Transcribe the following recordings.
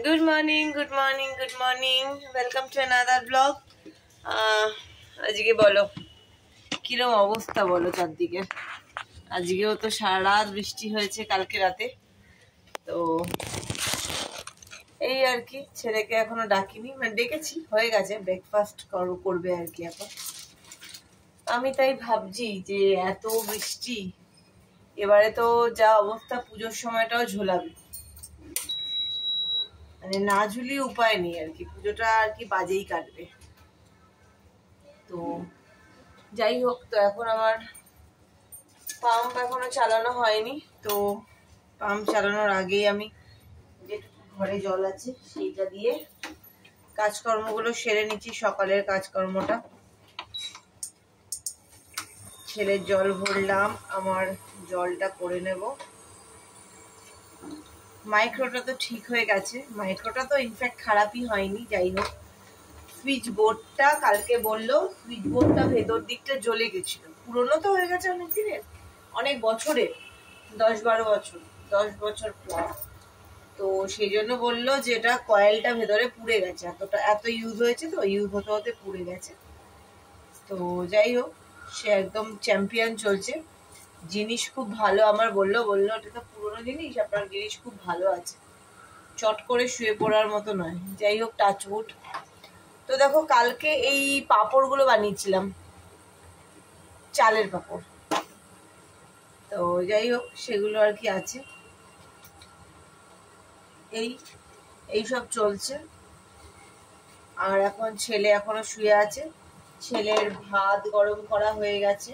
Good morning, good morning, good morning. Welcome to another vlog. আজকে বলো কিরম অবস্থা বলো চারদিকে। আজকেও তো সারা রাত বৃষ্টি হয়েছে কালকে রাতে। তো এই আর কি, ছেলেকে এখনো ডাকিনি, মানে ডেকেছি, হয়ে গেছে, ব্রেকফাস্ট করবে আর কি এখন। আমি তাই ভাবছি যে এত বৃষ্টি, এবারে তো যা অবস্থা পুজোর সময়টাও ঝোলাবে, মানে না ঝুলিয়ে উপায় নেই আর কি, পুজোটা আর কি বাজেই কাটবে। তো যাই হোক, তো এখন আমার পাম্প এখনো চালানো হয়নি, তো পাম্প চালানোর আগেই আমি যেটুকু ঘরে জল আছে সেইটা দিয়ে কাজকর্মগুলো সেরে নিচ্ছি, সকালের কাজকর্মটা। ছেলের জল ভরলাম, আমার জলটা করে নেব। মাইক্রোটা তো ঠিক হয়ে গেছে, মাইক্রোটা তো ইনফ্যাক্ট খারাপই হয়নি। যাই হোক, সুইচ বোর্ডটা কালকে বললো, সুইচ বোর্ডটা ভেতর দিকটা জ্বলে গেছিল, পুরনো তো হয়ে গেছে অনেক দিনের, অনেক বছরের, 10-12 বছর, 10 বছর প্লাস। তো সেই জন্য বললো যে এটা কয়েলটা ভেতরে পুড়ে গেছে, এত ইউজ হয়েছে, তো ইউজ হতে হতে পুড়ে গেছে। তো যাই হোক, সে একদম চ্যাম্পিয়ন চলছে, জিনিস খুব ভালো। আমার বললো এটা তো পুরোনো জিনিস, আপনার জিনিস খুব ভালো আছে, চট করে শুয়ে পড়ার মতো নয়। যাই হোক, টাচউড। তো দেখো, কালকে এই পাঁপড়গুলো বানিয়েছিলাম, চালের পাঁপড়। তো যাই হোক, সেগুলো আর কি আছে, এই সব চলছে। আর এখন ছেলে এখনো শুয়ে আছে, ছেলের ভাত গরম করা হয়ে গেছে,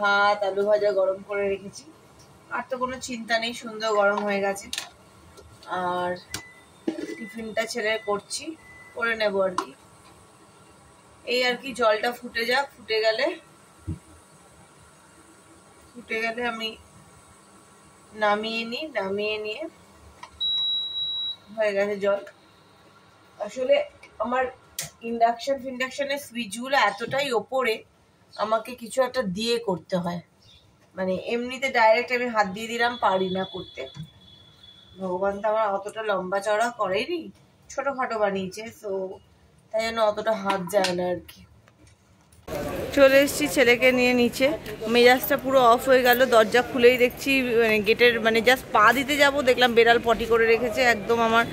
ভাত আলু ভাজা গরম করে রেখেছি, আর তো কোনো চিন্তা নেই, সুন্দর গরম হয়ে গেছে। আর টিফিনটা ছেলের করছি, করে নেব আর কি। এই আর কি, জলটা ফুটে যাক, ফুটে গেলে আমি নামিয়ে নিয়ে হয়ে গেছে জল। আসলে আমার ইন্ডাকশনের সুইচগুলো এতটাই ওপরে, আমাকে কিছু একটা দিয়ে করতে হয়, মানে এমনিতে ডাইরেক্ট আমি হাত দিয়ে দিলাম, পারি না করতে। ভগবান তো আমার অতটা লম্বা চড়া করেনি, ছোটখাটো বানিয়েছে, তো তাই জন্য অতটা হাত যায় না আর কি। চলে এসেছি ছেলেকে নিয়ে নিচে, মেজাজটা পুরো অফ হয়ে গেল। দরজা খুলেই দেখছি, মানে গেটের, মানে জাস্ট পা দিতে যাব, দেখলাম বেড়াল পটি করে রেখেছে একদম আমার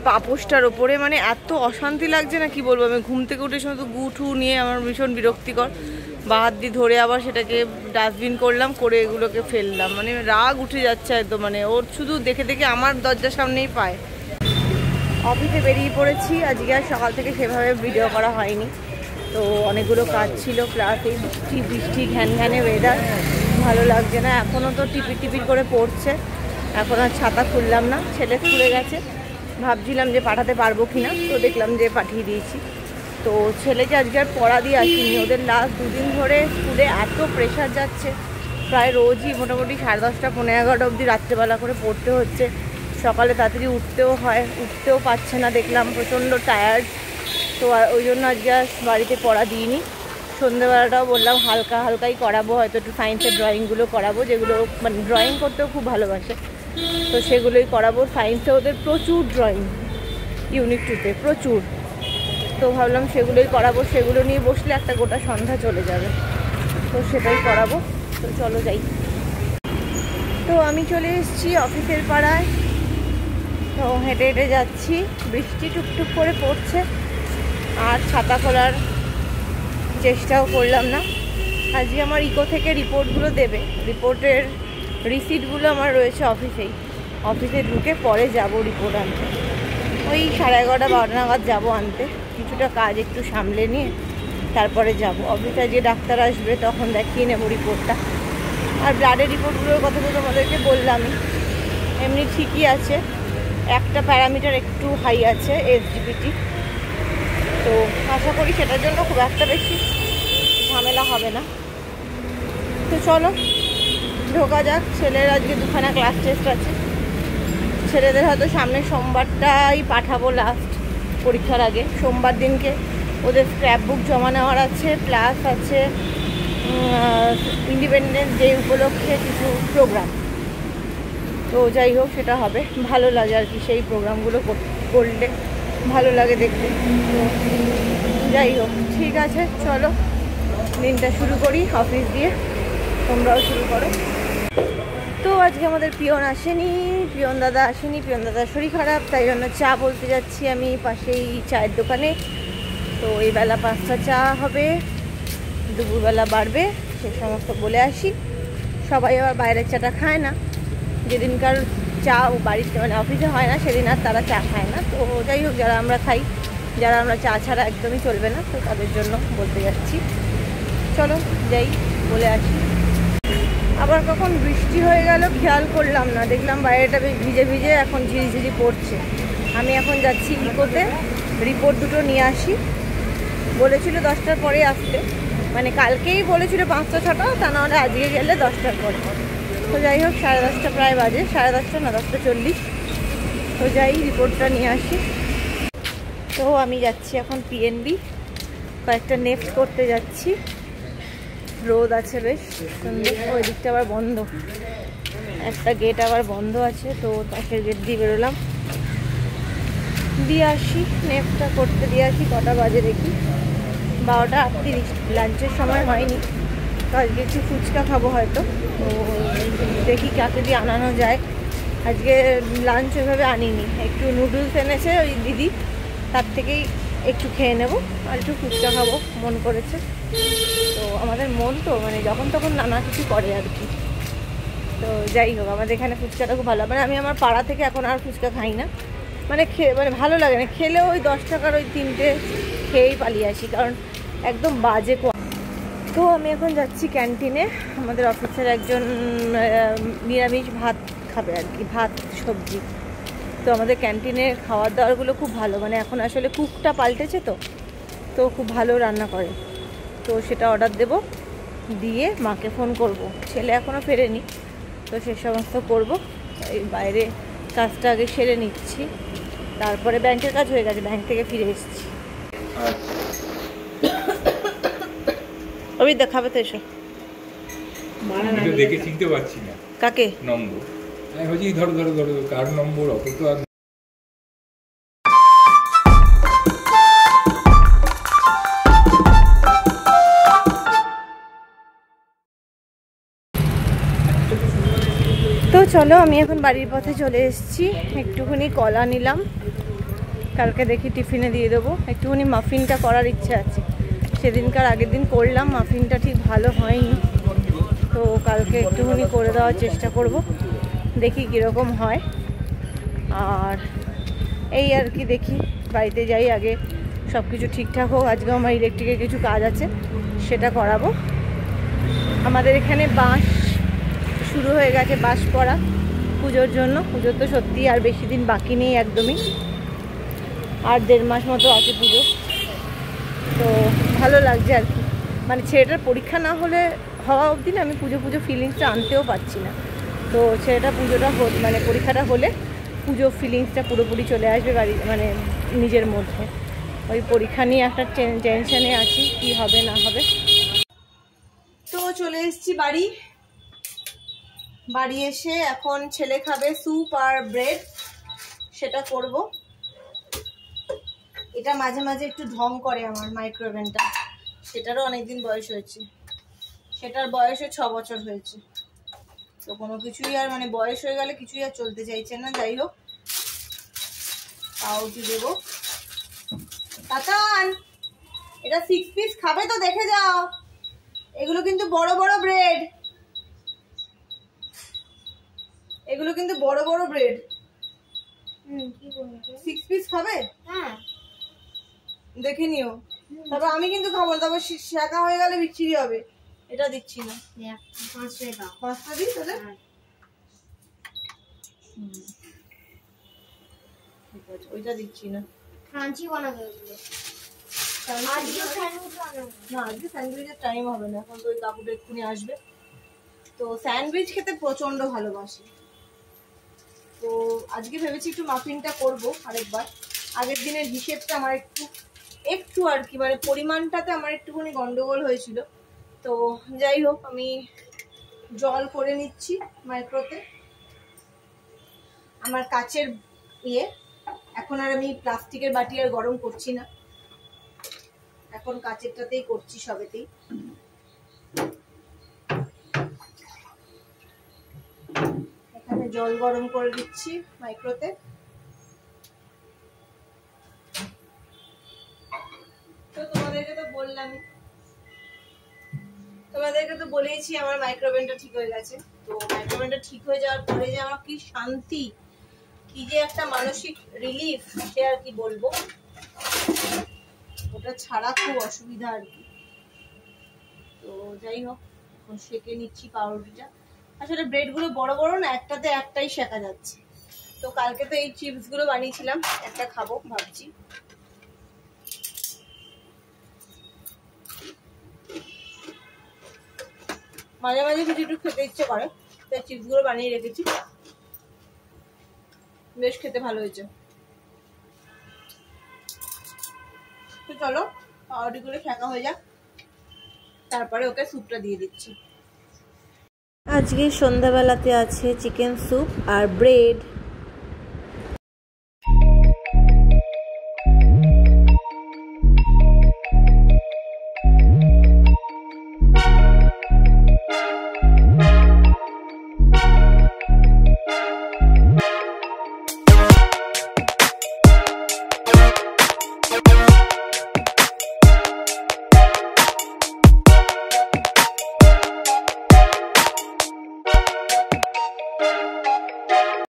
পাপোশটার ওপরে। মানে এত অশান্তি লাগছে না কি বলবো। আমি ঘুম থেকে উঠে শুধু গুঠু নিয়ে আমার ভীষণ বিরক্তিকর, বা হাত দিয়ে ধরে আবার সেটাকে ডাস্টবিন করলাম, করে এগুলোকে ফেললাম, মানে রাগ উঠে যাচ্ছে একদম। মানে ওর শুধু দেখে দেখে আমার দরজার সামনেই পায়। অফিসে বেরিয়ে পড়েছি, আজকে আর সকাল থেকে সেভাবে ভিডিও করা হয়নি, তো অনেকগুলো কাজ ছিল, প্লাস এই বৃষ্টি ঘ্যানে ওয়েদার, ভালো লাগছে না। এখনও তো টিপির করে পড়ছে, এখন আর ছাতা খুললাম না। ছেলে স্কুলে গেছে, ভাবছিলাম যে পাঠাতে পারবো কিনা, তো দেখলাম যে পাঠিয়ে দিয়েছি। তো ছেলেকে আজকে আর পড়া দিয়ে আসিনি, ওদের লাস্ট 2 দিন ধরে স্কুলে এত প্রেশার যাচ্ছে, প্রায় রোজই মোটামুটি 10:30 পৌনে 11টা অবধি রাত্রেবেলা করে পড়তে হচ্ছে। সকালে তাড়াতাড়ি উঠতেও পারছে না, দেখলাম প্রচণ্ড টায়ার্ড। তো ওই জন্য আজকে আর বাড়িতে পড়া দিইনি। সন্ধ্যেবেলাটাও বললাম হালকাই করাবো, হয়তো একটু সায়েন্সের ড্রয়িংগুলো করাবো, যেগুলো মানে ড্রয়িং করতেও খুব ভালোবাসে, তো সেগুলোই করাবো। সায়েন্সে ওদের প্রচুর ড্রয়িং, ইউনিট 2-তে প্রচুর, তো ভাবলাম সেগুলোই করাবো। সেগুলো নিয়ে বসলে একটা গোটা সন্ধ্যা চলে যাবে, তো সেটাই করাবো। তো চলো যাই। তো আমি চলে এসেছি অফিসের পাড়ায়, তো হেঁটে হেঁটে যাচ্ছি, বৃষ্টি টুকটুক করে পড়ছে, আর ছাতা খোলার চেষ্টাও করলাম না। আজকে আমার ইকো থেকে রিপোর্টগুলো দেবে, রিপোর্টের রিসিটগুলো আমার রয়েছে অফিসে ঢুকে পরে যাব রিপোর্ট আনতে। ওই 11:30-12টা নাগাদ যাবো আনতে, কিছুটা কাজ একটু সামলে নিয়ে তারপরে যাব অফিসে। যে ডাক্তার আসবে তখন দেখিয়ে নেব রিপোর্টটা। আর ব্লাডের রিপোর্টগুলোর কথা তো তোমাদেরকে বললামই, এমনি ঠিকই আছে, একটা প্যারামিটার একটু হাই আছে, SGPT। তো আশা করি সেটার জন্য খুব একটা বেশি ঝামেলা হবে না। তো চলো ঢোকা যাক। ছেলের আজকে 2খানা ক্লাস টেস্ট আছে, ছেলেদের হয়তো সামনের সোমবারটাই পাঠাবো লাস্ট পরীক্ষার আগে। সোমবার দিনকে ওদের স্ক্র্যাপ বুক জমা নেওয়ার আছে, প্লাস আছে ইন্ডিপেন্ডেন্স ডে উপলক্ষে কিছু প্রোগ্রাম। তো যাই হোক সেটা হবে, ভালো লাগে আর কি, সেই প্রোগ্রামগুলো করলে ভালো লাগে দেখতে। তো যাই হোক ঠিক আছে, চলো দিনটা শুরু করি অফিস দিয়ে, তোমরাও শুরু করো। তো আজকে আমাদের পিয়ন আসেনি, পিয়ন দাদা আসেনি, পিয়ন দাদার শরীর খারাপ, তাই জন্য চা বলতে যাচ্ছি আমি পাশেই চায়ের দোকানে। তো এই বেলা 5টা চা হবে, দুপুরবেলা বাড়বে, সে সমস্ত বলে আসি। সবাই আবার বাইরের চাটা খায় না, যেদিনকার চা বাড়িতে মানে অফিসে হয় না সেদিন আর তারা চা খায় না। তো যাই হোক, যারা আমরা খাই, যারা আমরা চা ছাড়া একদমই চলবে না, তো তাদের জন্য বলতে যাচ্ছি। চলো যাই, বলে আসি। আবার কখন বৃষ্টি হয়ে গেল খেয়াল করলাম না, দেখলাম বাইরেটা বেশ ভিজে ভিজে এখন ঝিরিঝিরি পড়ছে। আমি এখন যাচ্ছি ইকোতে, রিপোর্ট দুটো নিয়ে আসি। বলেছিল 10টার পরে আসতে, মানে কালকেই বলেছিল 5টা 6টা, তা নাহলে আজকে গেলে 10টার পরে। তো যাই হোক 10:30 প্রায় বাজে, 10:30 না 10:40। তো যাই রিপোর্টটা নিয়ে আসি। তো আমি যাচ্ছি এখন পিএনবি, কয়েকটা নেফট করতে যাচ্ছি। রোদ আছে বেশ সুন্দর, ওই দিকটা আবার বন্ধ, একটা গেট আবার বন্ধ আছে, তো পাশের গেট দিয়ে বেরোলাম, দিয়ে আসি নেফটটা করতে, দিয়ে আসি। কটা বাজে দেখি, 12:38, লাঞ্চের সময় হয়নি। তো আজকে একটু ফুচকা খাবো হয়তো, তো দেখি কাকে দিয়ে আনানো যায়। আজকে লাঞ্চ ওইভাবে আনিনি, একটু নুডলস এনেছে ওই দিদি, তার থেকেই একটু খেয়ে নেব, আর একটু ফুচকা খাবো মন করেছে। তো আমাদের মন তো মানে যখন তখন নানা কিছু করে আর কি। তো যাই হোক, আমাদের এখানে ফুচকাটা খুব ভালো, মানে আমি আমার পাড়া থেকে এখন আর ফুচকা খাই না, মানে মানে ভালো লাগে না, খেলেও ওই 10 টাকার ওই 3টে খেয়েই পালিয়ে আসি, কারণ একদম বাজে। তো আমি এখন যাচ্ছি ক্যান্টিনে, আমাদের অফিসের একজন নিরামিষ ভাত খাবে আর কি, ভাত সবজি। তো আমাদের ক্যান্টিনের খাওয়ার দাওয়ারগুলো খুব ভালো, মানে এখন আসলে কুকটা পাল্টেছে, তো খুব ভালো রান্না করে। তো সেটা অর্ডার দেব, দিয়ে মাকে ফোন করব, ছেলে এখনও ফেরেনি, তো সে সমস্ত করব। এই বাইরে কাজটা আগে সেরে নিচ্ছি, তারপরে ব্যাংকের কাজ হয়ে গেছে, ব্যাংক থেকে ফিরে এসেছি। অবি দেখাবে তো এসো, দেখে চিনতে পারছি না কাকে নম্বর, আমি ভাবছি ধরো ধরো ধরো কার নম্বর, অত তো আর। তো চলো আমি এখন বাড়ির পথে চলে এসেছি, একটুখানি কলা নিলাম, কালকে দেখি টিফিনে দিয়ে দেবো। একটুখানি মাফিনটা করার ইচ্ছে আছে, সেদিনকার আগের দিন করলাম, মাফিনটা ঠিক ভালো হয়নি, তো কালকে একটুখানি করে দেওয়ার চেষ্টা করব, দেখি কীরকম হয়। আর এই আর কি, দেখি বাড়িতে যাই আগে, সব কিছু ঠিকঠাক হোক। আজকে আমার ইলেকট্রিকের কিছু কাজ আছে, সেটা করাবো। আমাদের এখানে বাঁশ শুরু হয়ে গেছে, বাঁশ পড়া পুজোর জন্য। পুজোর তো সত্যি আর বেশি দিন বাকি নেই একদমই, আর 1.5 মাস মতো আছে পুজো। তো ভালো লাগছে আর কি, মানে ছেলেটার পরীক্ষা না হলে হওয়া অবধি না আমি পুজো ফিলিংসটা আনতেও পারছি না। তো ছেলেটা পুজোটা মানে পরীক্ষাটা হলে পুজো ফিলিংসটা পুরোপুরি চলে আসবে বাড়ি, মানে নিজের মধ্যে। ওই পরীক্ষা নিয়ে একটা টেনশনে আছি, কি হবে না হবে। তো চলে এসেছি বাড়ি এসে এখন ছেলে খাবে স্যুপ আর ব্রেড, সেটা করব। এটা মাঝে মাঝে একটু ঢং করে আমার মাইক্রোওভেনটা, সেটারও অনেকদিন বয়স হয়েছে, সেটার বয়সে 6 বছর হয়েছে। তো কোনো কিছুই আর মানে বয়স হয়ে গেলে কিছুই আর চলতে চাইছে না। যাই হোক, পাউরুটি দেবো। তাতান, এটা 6 পিস খাবে তো দেখে যাও, এগুলো কিন্তু বড় বড় ব্রেড, এগুলো কিন্তু বড় বড় ব্রেড। 6 পিস খাবে? হ্যাঁ, দেখে নিও। তারপর আমি কিন্তু খাবো না, তারপর শাঁকা হয়ে গেলে বিচ্ছিরি হবে। এটা দিচ্ছি না, 5টা দিই তাহলে। ঠিক আছে, ওইটা দিচ্ছি না, ক্রাঞ্চি বানাবে ওগুলো। না আজকে স্যান্ডউইচের টাইম হবে না, এখন তো ওই কাকুটা এক্ষুনি আসবে। তো স্যান্ডউইচ খেতে প্রচন্ড ভালোবাসি, তো আজকে ভেবেছি একটু মাফিনটা করবো আরেকবার। আগের দিনের হিসেবটা আমার একটু আর কি, মানে পরিমাণটাতে আমার একটুখানি গন্ডগোল হয়েছিল। তো যাই হোক, আমি জল করে নিচ্ছি মাইক্রোতে। আমার কাচের ইয়ে, এখন আর আমি প্লাস্টিকের বাটি আর গরম করছি না, এখন কাচেরটাতেই করছি সবেতেই। এখানে জল গরম করে দিচ্ছি মাইক্রোতে। তো তোমাদেরকে তো বলেইছি আমার মাইক্রোওভেনটা ঠিক হয়ে গেছে। তো মাইক্রোওভেনটা ঠিক হয়ে যাওয়ার পরে যে আমার কি শান্তি, কি যে একটা মানসিক রিলিফ, সে আর কি বলবো। ওটা ছাড়া খুব অসুবিধা আর কি। তো যাই হোক, এখন সেকে নিচ্ছি পাউরুটিটা। আসলে ব্রেডগুলো বড় বড় না, একটাতে একটাই শেখা যাচ্ছে। তো কালকে তো এই চিপসগুলো বানিয়েছিলাম, একটা খাবো ভাবছি। মাঝে মাঝে কিছু একটু খেতে ইচ্ছে করে, তাই চিপসগুলো বানিয়ে রেখেছি, বেশ খেতে ভালো হয়েছে। তো চলো পাউরুটিগুলো শেখা হয়ে যাক, তারপরে ওকে স্যুপটা দিয়ে দিচ্ছি। আজকে সন্ধ্যাবেলাতে আছে চিকেন স্যুপ আর ব্রেড।